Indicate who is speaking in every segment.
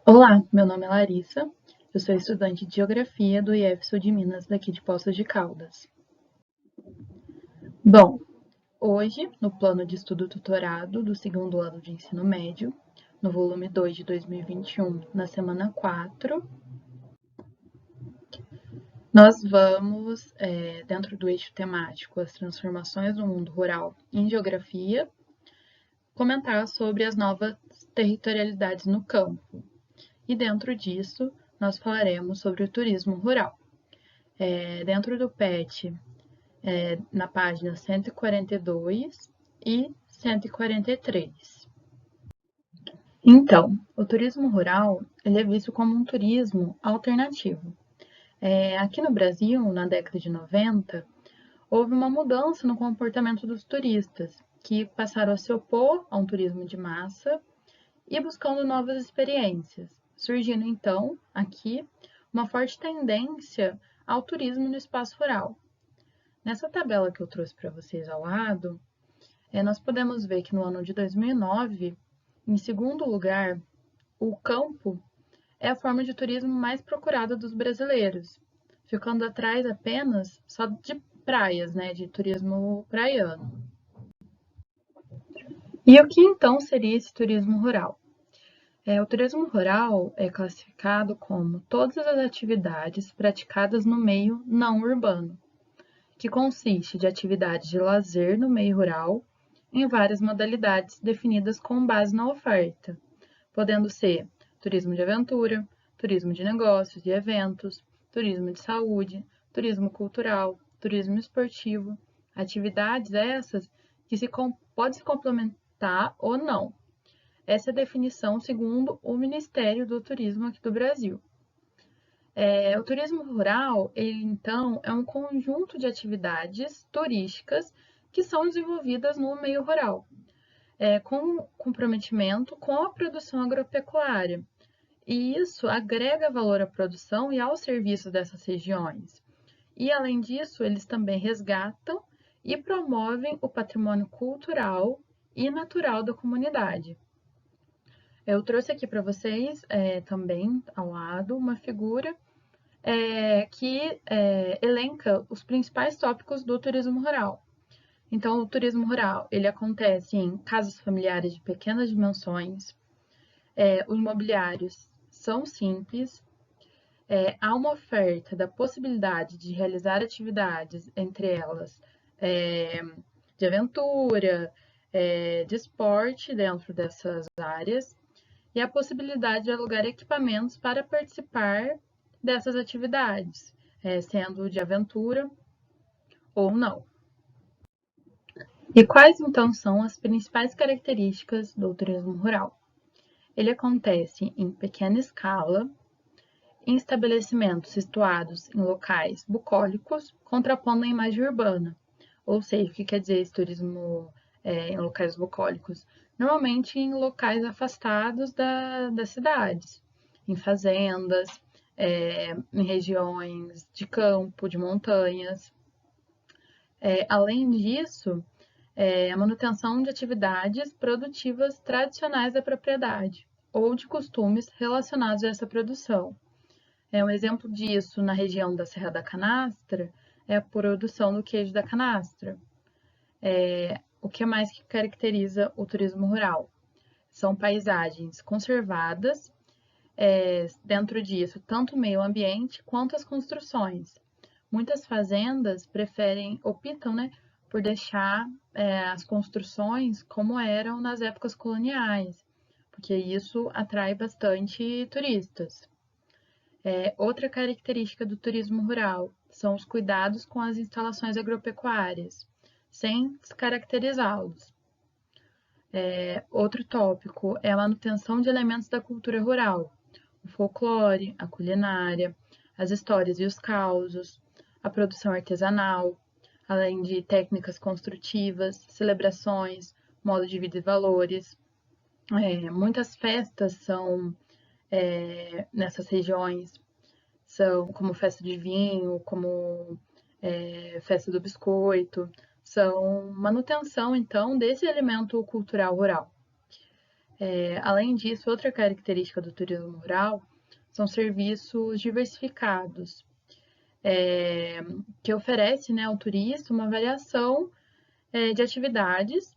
Speaker 1: Olá, meu nome é Larissa, eu sou estudante de Geografia do IF Sul de Minas, daqui de Poços de Caldas. Bom, hoje, no plano de estudo tutorado do segundo ano de ensino médio, no volume 2 de 2021, na semana 4, nós vamos, dentro do eixo temático As Transformações do Mundo Rural em Geografia, comentar sobre as novas territorialidades no campo. E dentro disso, nós falaremos sobre o turismo rural. Dentro do PET, na página 142 e 143. Então, o turismo rural ele é visto como um turismo alternativo. Aqui no Brasil, na década de 90, houve uma mudança no comportamento dos turistas, que passaram a se opor a um turismo de massa e buscando novas experiências, surgindo então aqui uma forte tendência ao turismo no espaço rural. Nessa tabela que eu trouxe para vocês ao lado, nós podemos ver que no ano de 2009, em segundo lugar, o campo é a forma de turismo mais procurada dos brasileiros, ficando atrás apenas só de praias, né, de turismo praiano. E o que então seria esse turismo rural? O turismo rural é classificado como todas as atividades praticadas no meio não urbano, que consiste de atividades de lazer no meio rural em várias modalidades definidas com base na oferta, podendo ser turismo de aventura, turismo de negócios e eventos, turismo de saúde, turismo cultural, turismo esportivo, atividades essas que pode se complementar ou não. Essa é a definição segundo o Ministério do Turismo aqui do Brasil. O turismo rural, ele então é um conjunto de atividades turísticas que são desenvolvidas no meio rural, com comprometimento com a produção agropecuária. E isso agrega valor à produção e aos serviços dessas regiões. E, além disso, eles também resgatam e promovem o patrimônio cultural e natural da comunidade. Eu trouxe aqui para vocês também ao lado uma figura que elenca os principais tópicos do turismo rural. Então, o turismo rural ele acontece em casas familiares de pequenas dimensões, os mobiliários são simples, há uma oferta da possibilidade de realizar atividades, entre elas de aventura, de esporte dentro dessas áreas, e a possibilidade de alugar equipamentos para participar dessas atividades, sendo de aventura ou não. E quais então são as principais características do turismo rural? Ele acontece em pequena escala, em estabelecimentos situados em locais bucólicos, contrapondo a imagem urbana. Ou seja, o que quer dizer esse turismo em locais bucólicos? Normalmente em locais afastados das cidades, em fazendas, em regiões de campo, de montanhas. Além disso, a manutenção de atividades produtivas tradicionais da propriedade ou de costumes relacionados a essa produção. Um exemplo disso na região da Serra da Canastra é a produção do queijo da canastra. O que mais que caracteriza o turismo rural? São paisagens conservadas, dentro disso, tanto o meio ambiente quanto as construções. Muitas fazendas optam, né, por deixar as construções como eram nas épocas coloniais, porque isso atrai bastante turistas. Outra característica do turismo rural são os cuidados com as instalações agropecuárias, sem descaracterizá-los. Outro tópico é a manutenção de elementos da cultura rural, o folclore, a culinária, as histórias e os causos, a produção artesanal, além de técnicas construtivas, celebrações, modo de vida e valores. Muitas festas são nessas regiões, são como festa de vinho, como festa do biscoito, são manutenção, então, desse elemento cultural rural. Além disso, outra característica do turismo rural são serviços diversificados, que oferece, né, ao turista uma variação de atividades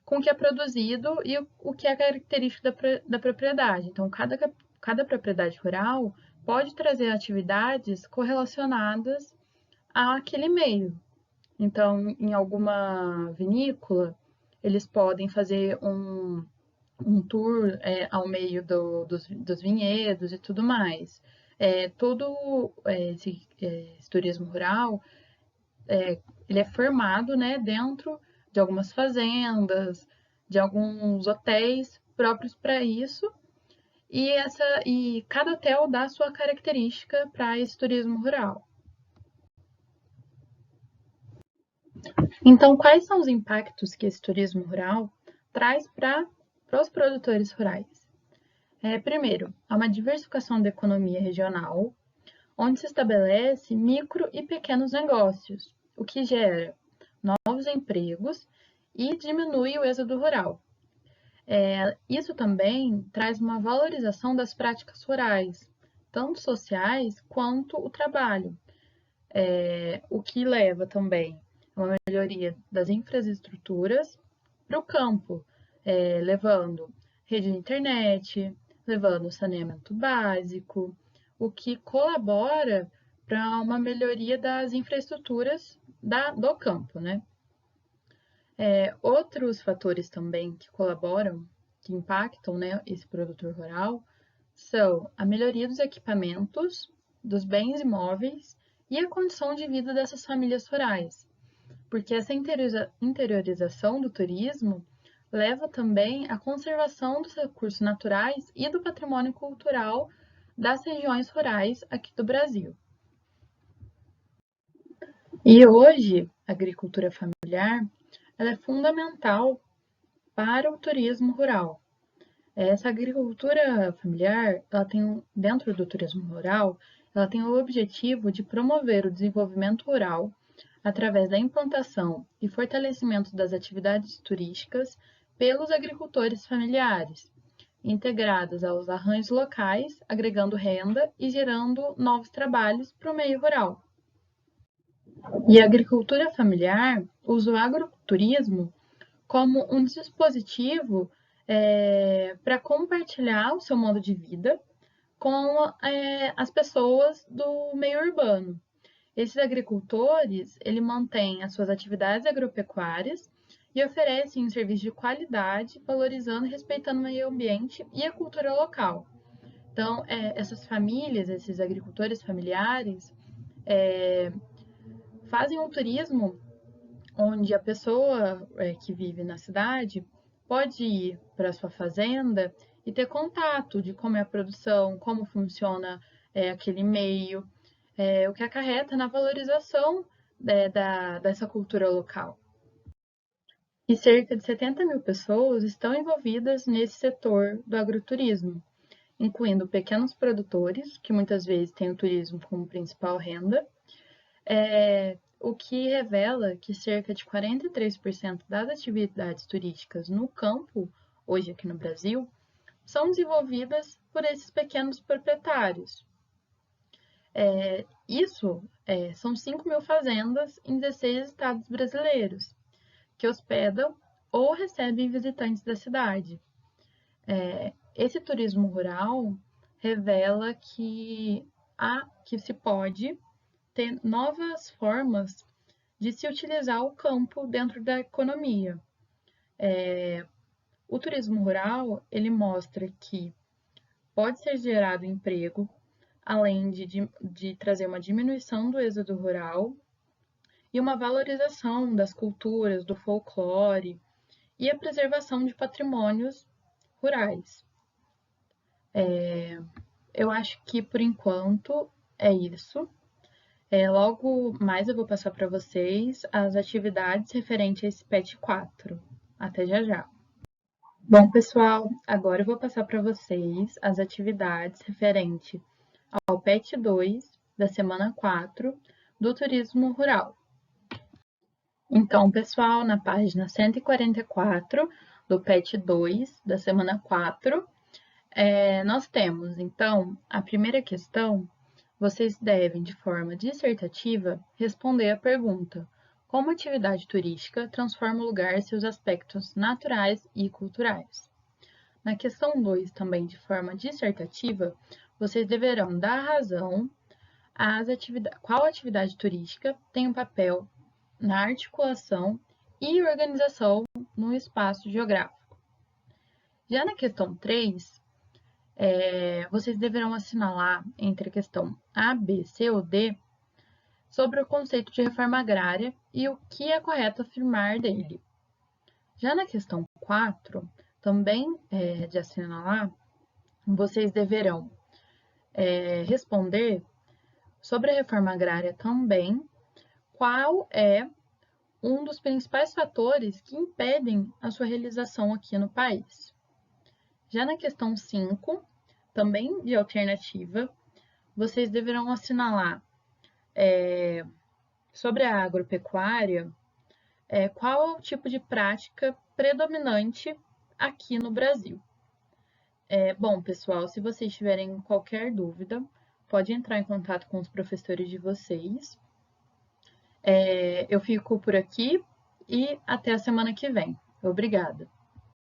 Speaker 1: com o que é produzido e o que é característico da propriedade. Então, cada propriedade rural pode trazer atividades correlacionadas àquele meio. Então, em alguma vinícola, eles podem fazer um tour ao meio dos vinhedos e tudo mais. Todo esse turismo rural, ele é formado, né, dentro de algumas fazendas, de alguns hotéis próprios para isso, e cada hotel dá a sua característica para esse turismo rural. Então, quais são os impactos que esse turismo rural traz para os produtores rurais? Primeiro, há uma diversificação da economia regional, onde se estabelece micro e pequenos negócios, o que gera novos empregos e diminui o êxodo rural. Isso também traz uma valorização das práticas rurais, tanto sociais quanto o trabalho, o que leva também a uma melhoria das infraestruturas para o campo, levando rede de internet, levando saneamento básico, o que colabora para uma melhoria das infraestruturas do campo, né? Outros fatores também que colaboram, que impactam, né, esse produtor rural, são a melhoria dos equipamentos, dos bens imóveis e a condição de vida dessas famílias rurais, porque essa interiorização do turismo leva também à conservação dos recursos naturais e do patrimônio cultural das regiões rurais aqui do Brasil. E hoje, a agricultura familiar ela é fundamental para o turismo rural. Essa agricultura familiar, dentro do turismo rural, ela tem o objetivo de promover o desenvolvimento rural através da implantação e fortalecimento das atividades turísticas pelos agricultores familiares, integradas aos arranjos locais, agregando renda e gerando novos trabalhos para o meio rural. E a agricultura familiar usa o agroturismo como um dispositivo para compartilhar o seu modo de vida com as pessoas do meio urbano. Esses agricultores, ele mantêm as suas atividades agropecuárias e oferecem um serviço de qualidade, valorizando e respeitando o meio ambiente e a cultura local. Então, essas famílias, esses agricultores familiares, fazem um turismo onde a pessoa que vive na cidade pode ir para sua fazenda e ter contato de como é a produção, como funciona aquele meio, o que acarreta na valorização dessa cultura local. E cerca de 70 mil pessoas estão envolvidas nesse setor do agroturismo, incluindo pequenos produtores, que muitas vezes têm o turismo como principal renda, o que revela que cerca de 43% das atividades turísticas no campo, hoje aqui no Brasil, são desenvolvidas por esses pequenos proprietários. São 5 mil fazendas em 16 estados brasileiros, que hospedam ou recebem visitantes da cidade. Esse turismo rural revela que se pode ter novas formas de se utilizar o campo dentro da economia. O turismo rural, ele mostra que pode ser gerado emprego, além de trazer uma diminuição do êxodo rural e uma valorização das culturas, do folclore e a preservação de patrimônios rurais. Eu acho que, por enquanto, é isso. Logo mais eu vou passar para vocês as atividades referentes a esse PET 4. Até já já. Bom, pessoal, agora eu vou passar para vocês as atividades referentes ao PET 2 da semana 4 do turismo rural. Então, pessoal, na página 144, do PET 2, da semana 4, nós temos, então, a primeira questão, vocês devem, de forma dissertativa, responder a pergunta: como a atividade turística transforma o lugar e seus aspectos naturais e culturais? Na questão 2, também de forma dissertativa, vocês deverão dar razão qual atividade turística tem um papel na articulação e organização no espaço geográfico. Já na questão 3, vocês deverão assinalar entre a questão A, B, C ou D sobre o conceito de reforma agrária e o que é correto afirmar dele. Já na questão 4, também de assinalar, vocês deverão responder sobre a reforma agrária também qual é um dos principais fatores que impedem a sua realização aqui no país. Já na questão 5, também de alternativa, vocês deverão assinalar sobre a agropecuária qual é o tipo de prática predominante aqui no Brasil. Bom, pessoal, se vocês tiverem qualquer dúvida, pode entrar em contato com os professores de vocês. Eu fico por aqui e até a semana que vem. Obrigada!